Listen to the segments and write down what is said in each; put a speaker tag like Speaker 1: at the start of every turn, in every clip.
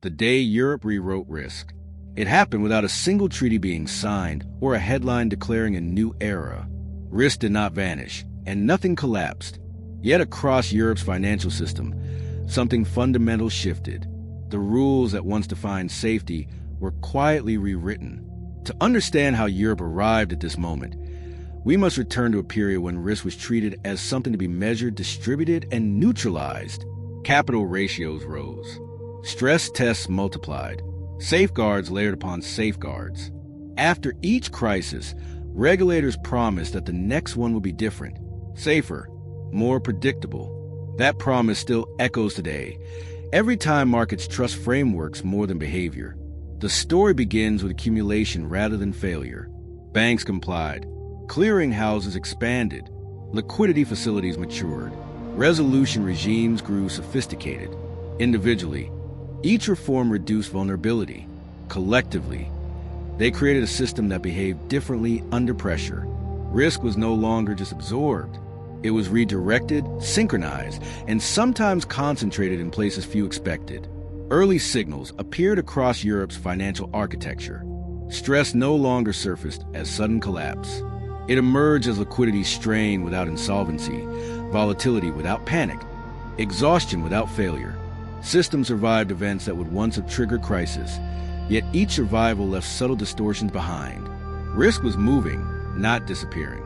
Speaker 1: the day Europe rewrote risk. It happened without a single treaty being signed or a headline declaring a new era. Risk did not vanish, and nothing collapsed. Yet across Europe's financial system, something fundamental shifted. The rules that once defined safety were quietly rewritten. To understand how Europe arrived at this moment, we must return to a period when risk was treated as something to be measured, distributed, and neutralized. Capital ratios rose. Stress tests multiplied. Safeguards layered upon safeguards. After each crisis, regulators promised that the next one would be different, safer, more predictable. That promise still echoes today, every time markets trust frameworks more than behavior. The story begins with accumulation rather than failure. Banks complied. Clearinghouses expanded. Liquidity facilities matured. Resolution regimes grew sophisticated. Individually, each reform reduced vulnerability. Collectively, they created a system that behaved differently under pressure. Risk was no longer just absorbed. It was redirected, synchronized, and sometimes concentrated in places few expected. Early signals appeared across Europe's financial architecture. Stress no longer surfaced as sudden collapse. It emerged as liquidity strain without insolvency, volatility without panic, exhaustion without failure. Systems survived events that would once have triggered crisis, yet each survival left subtle distortions behind. Risk was moving, not disappearing.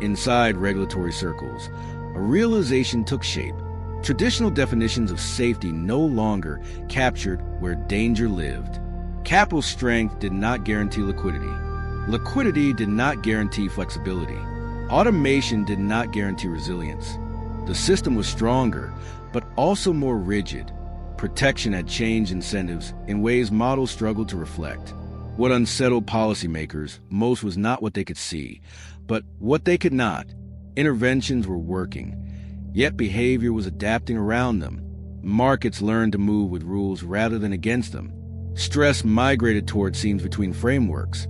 Speaker 1: Inside regulatory circles, a realization took shape. Traditional definitions of safety no longer captured where danger lived. Capital strength did not guarantee liquidity. Liquidity did not guarantee flexibility. Automation did not guarantee resilience. The system was stronger, but also more rigid. Protection had changed incentives in ways models struggled to reflect. What unsettled policymakers most was not what they could see, but what they could not. Interventions were working, yet behavior was adapting around them. Markets learned to move with rules rather than against them. Stress migrated toward seams between frameworks,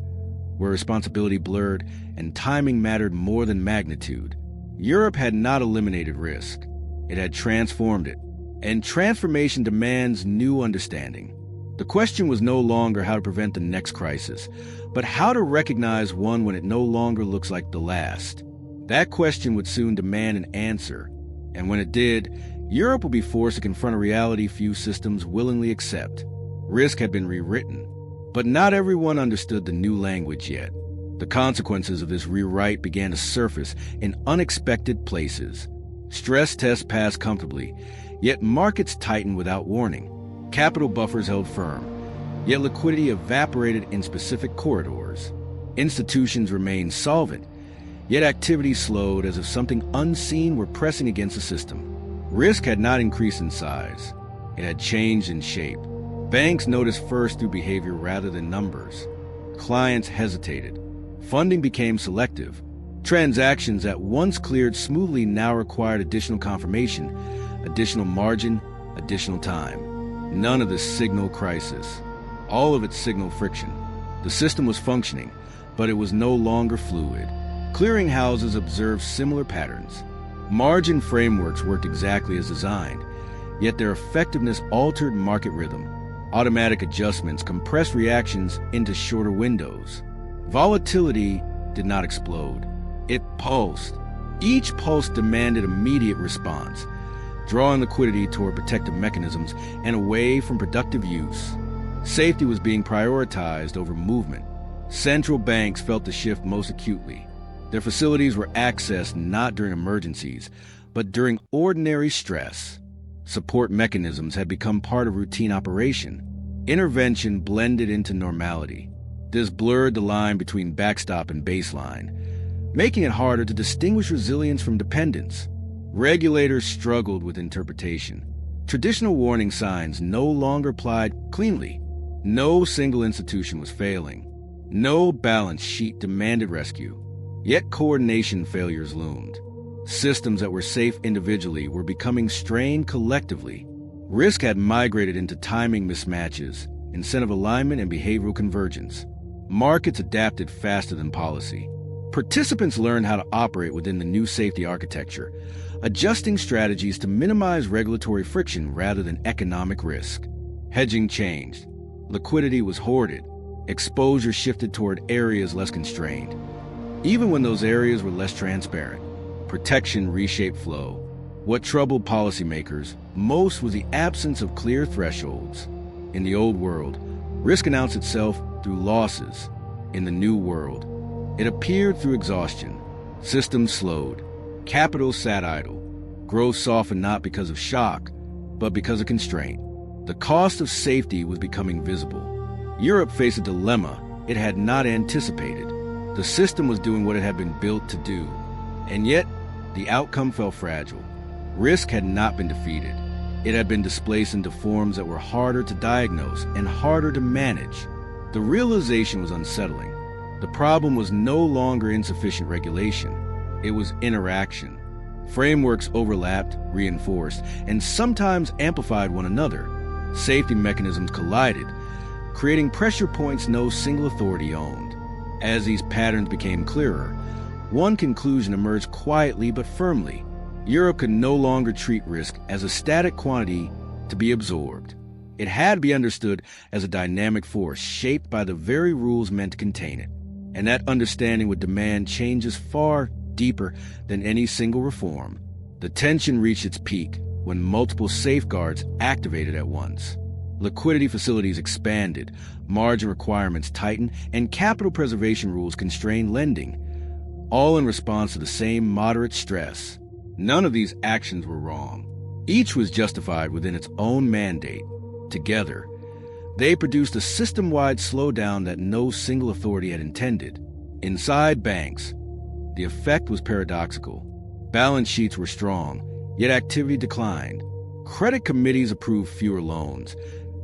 Speaker 1: where responsibility blurred and timing mattered more than magnitude. Europe had not eliminated risk. It had transformed it. And transformation demands new understanding. The question was no longer how to prevent the next crisis, but how to recognize one when it no longer looks like the last. That question would soon demand an answer. And when it did, Europe would be forced to confront a reality few systems willingly accept. Risk had been rewritten. But not everyone understood the new language yet. The consequences of this rewrite began to surface in unexpected places. Stress tests passed comfortably, yet markets tightened without warning. Capital buffers held firm, yet liquidity evaporated in specific corridors. Institutions remained solvent, yet activity slowed as if something unseen were pressing against the system. Risk had not increased in size. It had changed in shape. Banks noticed first through behavior rather than numbers. Clients hesitated. Funding became selective. Transactions that once cleared smoothly now required additional confirmation, additional margin, additional time. None of this signaled crisis. All of it signaled friction. The system was functioning, but it was no longer fluid. Clearinghouses observed similar patterns. Margin frameworks worked exactly as designed, yet their effectiveness altered market rhythm. Automatic adjustments compressed reactions into shorter windows. Volatility did not explode. It pulsed. Each pulse demanded immediate response, drawing liquidity toward protective mechanisms and away from productive use. Safety was being prioritized over movement. Central banks felt the shift most acutely. Their facilities were accessed not during emergencies, but during ordinary stress. Support mechanisms had become part of routine operation. Intervention blended into normality. This blurred the line between backstop and baseline, making it harder to distinguish resilience from dependence. Regulators struggled with interpretation. Traditional warning signs no longer applied cleanly. No single institution was failing. No balance sheet demanded rescue. Yet coordination failures loomed. Systems that were safe individually were becoming strained collectively. Risk had migrated into timing mismatches, incentive alignment, and behavioral convergence. Markets adapted faster than policy. Participants learned how to operate within the new safety architecture, adjusting strategies to minimize regulatory friction rather than economic risk. Hedging changed. Liquidity was hoarded. Exposure shifted toward areas less constrained. Even when those areas were less transparent, protection reshaped flow. What troubled policymakers most was the absence of clear thresholds. In the old world, risk announced itself through losses. In the new world, it appeared through exhaustion. Systems slowed. Capital sat idle. Growth softened not because of shock, but because of constraint. The cost of safety was becoming visible. Europe faced a dilemma it had not anticipated. The system was doing what it had been built to do, and yet the outcome felt fragile. Risk had not been defeated. It had been displaced into forms that were harder to diagnose and harder to manage. The realization was unsettling. The problem was no longer insufficient regulation. It was interaction. Frameworks overlapped, reinforced, and sometimes amplified one another. Safety mechanisms collided, creating pressure points no single authority owned. As these patterns became clearer, one conclusion emerged quietly but firmly. Europe could no longer treat risk as a static quantity to be absorbed. It had to be understood as a dynamic force shaped by the very rules meant to contain it. And that understanding would demand changes far deeper than any single reform. The tension reached its peak when multiple safeguards activated at once. Liquidity facilities expanded, margin requirements tightened, and capital preservation rules constrained lending, all in response to the same moderate stress. None of these actions were wrong. Each was justified within its own mandate. Together, they produced a system-wide slowdown that no single authority had intended. Inside banks, the effect was paradoxical. Balance sheets were strong, yet activity declined. Credit committees approved fewer loans,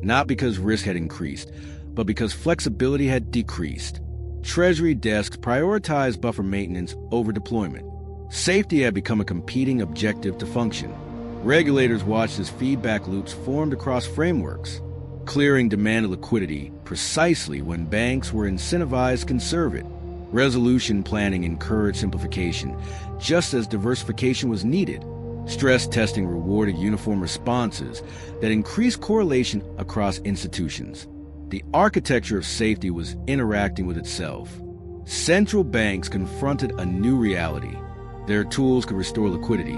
Speaker 1: not because risk had increased, but because flexibility had decreased. Treasury desks prioritized buffer maintenance over deployment. Safety had become a competing objective to function. Regulators watched as feedback loops formed across frameworks. Clearing demanded liquidity precisely when banks were incentivized to conserve it. Resolution planning encouraged simplification, just as diversification was needed. Stress testing rewarded uniform responses that increased correlation across institutions. The architecture of safety was interacting with itself. Central banks confronted a new reality. Their tools could restore liquidity,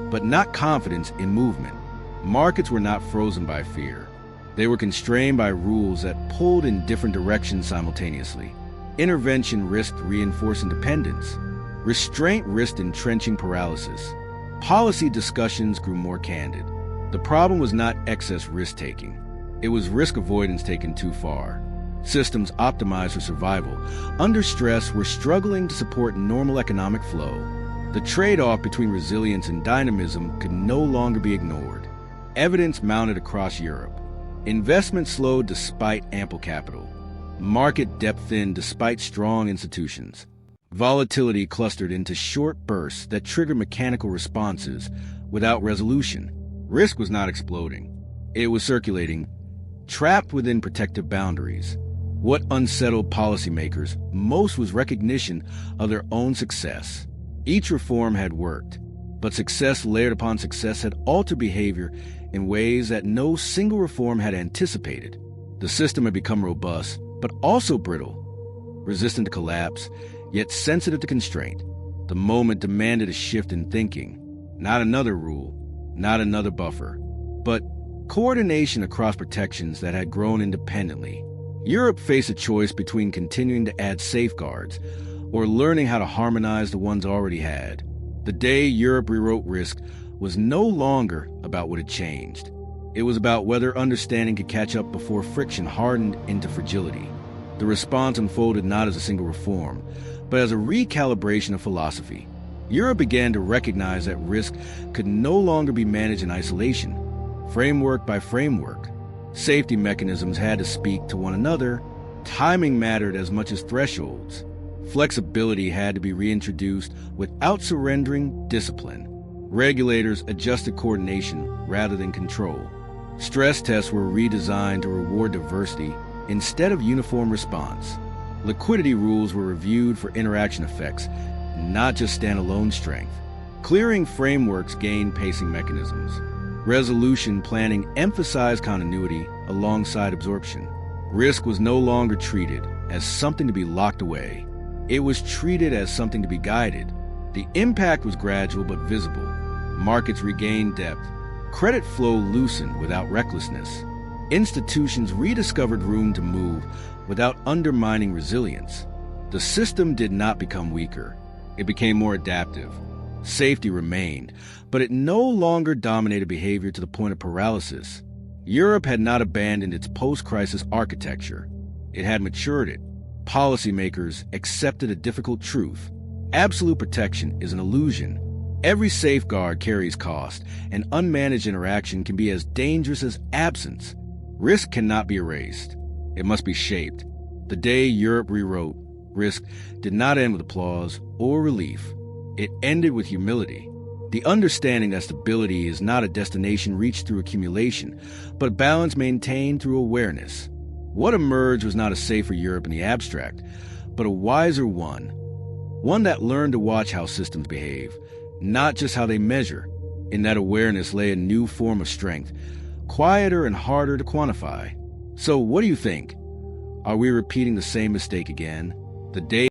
Speaker 1: but not confidence in movement. Markets were not frozen by fear. They were constrained by rules that pulled in different directions simultaneously. Intervention risked reinforcing dependence. Restraint risked entrenching paralysis. Policy discussions grew more candid. The problem was not excess risk-taking. It was risk avoidance taken too far. Systems optimized for survival, under stress, were struggling to support normal economic flow. The trade-off between resilience and dynamism could no longer be ignored. Evidence mounted across Europe. Investment slowed despite ample capital. Market depth thinned despite strong institutions. Volatility clustered into short bursts that triggered mechanical responses without resolution. Risk was not exploding. It was circulating, trapped within protective boundaries. What unsettled policymakers most was recognition of their own success. Each reform had worked, but success layered upon success had altered behavior in ways that no single reform had anticipated. The system had become robust, but also brittle, resistant to collapse, yet sensitive to constraint. The moment demanded a shift in thinking. Not another rule, not another buffer, but coordination across protections that had grown independently. Europe faced a choice between continuing to add safeguards or learning how to harmonize the ones already had. The day Europe rewrote risk was no longer about what had changed. It was about whether understanding could catch up before friction hardened into fragility. The response unfolded not as a single reform, but as a recalibration of philosophy. Europe began to recognize that risk could no longer be managed in isolation, framework by framework. Safety mechanisms had to speak to one another. Timing mattered as much as thresholds. Flexibility had to be reintroduced without surrendering discipline. Regulators adjusted coordination rather than control. Stress tests were redesigned to reward diversity instead of uniform response. Liquidity rules were reviewed for interaction effects, not just standalone strength. Clearing frameworks gained pacing mechanisms. Resolution planning emphasized continuity alongside absorption. Risk was no longer treated as something to be locked away. It was treated as something to be guided. The impact was gradual but visible. Markets regained depth. Credit flow loosened without recklessness. Institutions rediscovered room to move without undermining resilience. The system did not become weaker. It became more adaptive. Safety remained, but it no longer dominated behavior to the point of paralysis. Europe had not abandoned its post-crisis architecture. It had matured it. Policymakers accepted a difficult truth. Absolute protection is an illusion. Every safeguard carries cost, and unmanaged interaction can be as dangerous as absence. Risk cannot be erased. It must be shaped. The day Europe rewrote, risk did not end with applause or relief. It ended with humility. The understanding that stability is not a destination reached through accumulation, but a balance maintained through awareness. What emerged was not a safer Europe in the abstract, but a wiser one. One that learned to watch how systems behave, not just how they measure. In that awareness lay a new form of strength, quieter and harder to quantify. So what do you think? Are we repeating the same mistake again? The day